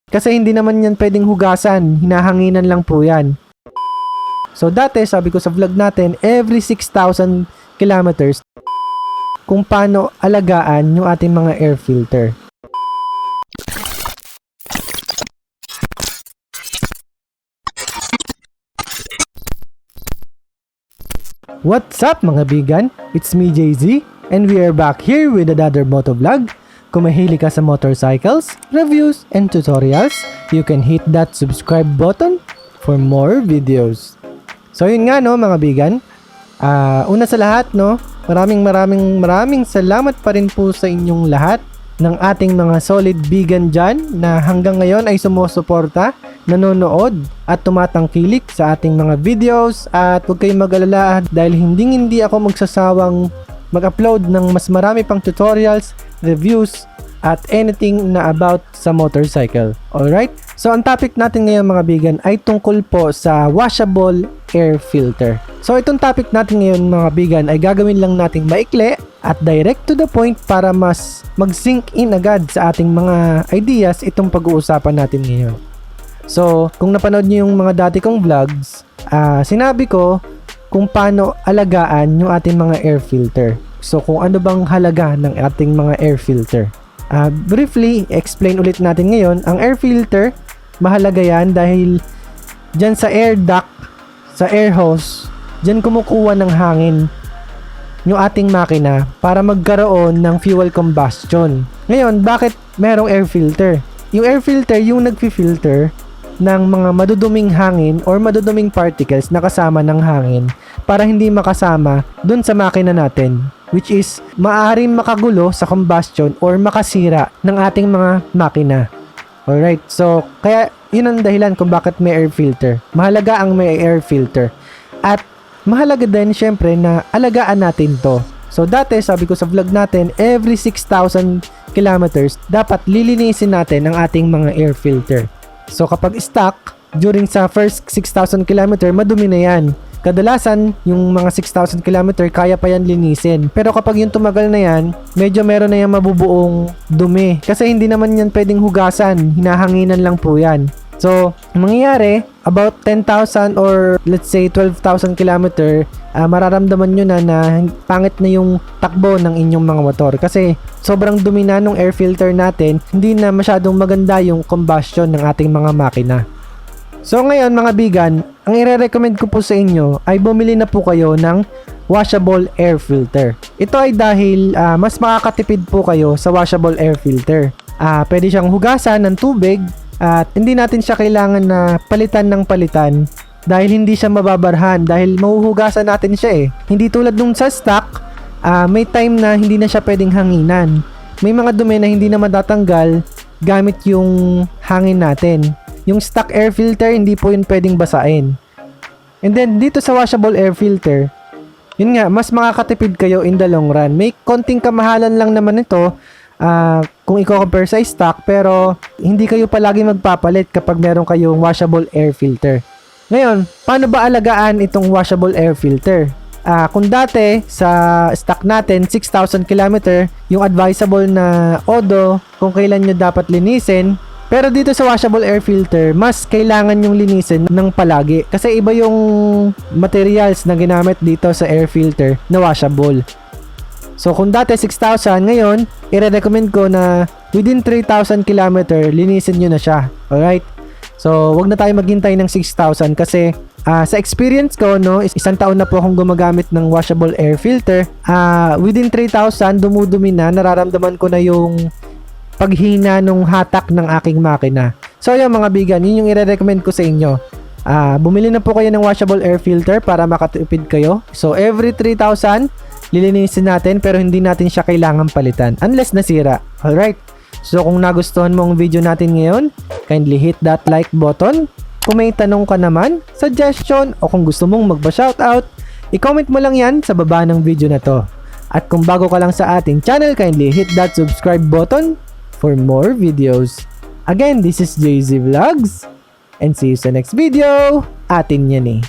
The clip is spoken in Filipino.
Kasi hindi naman yan pwedeng hugasan, hinahanginan lang po yan. So dati, sabi ko sa vlog natin, every 6,000 kilometers, kung paano alagaan yung ating mga air filter. What's up mga bigan? It's me JZ and we are back here with another motovlog. Kung mahilig ka sa motorcycles, reviews, and tutorials, you can hit that subscribe button for more videos. So yun nga no mga bigan, una sa lahat no, maraming salamat pa rin po sa inyong lahat ng ating mga solid bigan dyan na hanggang ngayon ay sumusuporta, nanonood at tumatangkilik sa ating mga videos. At huwag kayong mag-alala dahil hindi ako magsasawang mag-upload ng mas marami pang tutorials, reviews at anything na about sa motorcycle. Alright? So ang topic natin ngayon mga bigan ay tungkol po sa washable air filter. So itong topic natin ngayon mga bigan ay gagawin lang nating maikli at direct to the point para mas mag-sink in agad sa ating mga ideas itong pag-uusapan natin ngayon. So kung napanood niyo yung mga dati kong vlogs, sinabi ko kung paano alagaan yung ating mga air filter. So kung ano bang halaga ng ating mga air filter. Briefly, explain ulit natin ngayon. Ang air filter, mahalaga yan dahil dyan sa air duct, sa air hose, dyan kumukuha ng hangin yung ating makina para magkaroon ng fuel combustion. Ngayon, bakit merong air filter? Yung air filter, yung nagfi-filter ng mga maduduming hangin or maduduming particles na kasama ng hangin para hindi makasama dun sa makina natin, which is maaaring makagulo sa combustion or makasira ng ating mga makina. Alright, so kaya yun ang dahilan kung bakit may air filter. Mahalaga ang may air filter. At mahalaga din syempre na alagaan natin to. So dati sabi ko sa vlog natin, every 6,000 kilometers dapat lilinisin natin ang ating mga air filter. So kapag stuck during sa first 6,000 kilometer, madumi na yan. Kadalasan, yung mga 6,000 km kaya pa yan linisin. Pero kapag yung tumagal na yan, medyo meron na yan mabubuong dumi. Kasi hindi naman yan pwedeng hugasan, hinahanginan lang po yan. So, mangyayari, about 10,000 or let's say 12,000 km, mararamdaman nyo na pangit na yung takbo ng inyong mga motor. Kasi sobrang dumi na nung air filter natin, hindi na masyadong maganda yung combustion ng ating mga makina. So ngayon mga bigan, ang i-recommend ko po sa inyo ay bumili na po kayo ng washable air filter. Ito ay dahil mas makakatipid po kayo sa washable air filter. Pwede siyang hugasan ng tubig at hindi natin siya kailangan na palitan ng palitan dahil hindi siya mababarhan dahil mahuhugasan natin siya eh. Hindi tulad nung sa stock, may time na hindi na siya pwedeng hanginan. May mga dumi na hindi na matatanggal gamit yung hangin natin. Yung stock air filter, hindi po yun pwedeng basain. And then, dito sa washable air filter, yun nga, mas makakatipid kayo in the long run. May konting kamahalan lang naman ito kung i-compare sa stock, pero hindi kayo palagi magpapalit kapag meron kayong washable air filter. Ngayon, paano ba alagaan itong washable air filter? Kung dati, sa stock natin, 6,000 km, yung advisable na odo, kung kailan nyo dapat linisin. Pero dito sa washable air filter, mas kailangan yung linisin ng palagi. Kasi iba yung materials na ginamit dito sa air filter na washable. So kung dati 6,000, ngayon, i-recommend ko na within 3,000 km, linisin nyo na siya. Alright? So wag na tayo maghintay ng 6,000 kasi sa experience ko, no, isang taon na po akong gumagamit ng washable air filter. Within 3,000, dumudumi na, nararamdaman ko na yung paghina nung hatak ng aking makina. So yun mga bigan, yun yung i-recommend ko sa inyo. Bumili na po kayo ng washable air filter para makatipid kayo. So every 3,000, lilinisin natin pero hindi natin siya kailangan palitan unless nasira. Alright? So kung nagustuhan mo ang video natin ngayon, kindly hit that like button. Kung may tanong ka naman, suggestion o kung gusto mong magpa-shoutout, i-comment mo lang yan sa baba ng video na to. At kung bago ka lang sa ating channel, kindly hit that subscribe button for more videos. Again, this is JZ Vlogs and see you sa next video. Atin yan eh.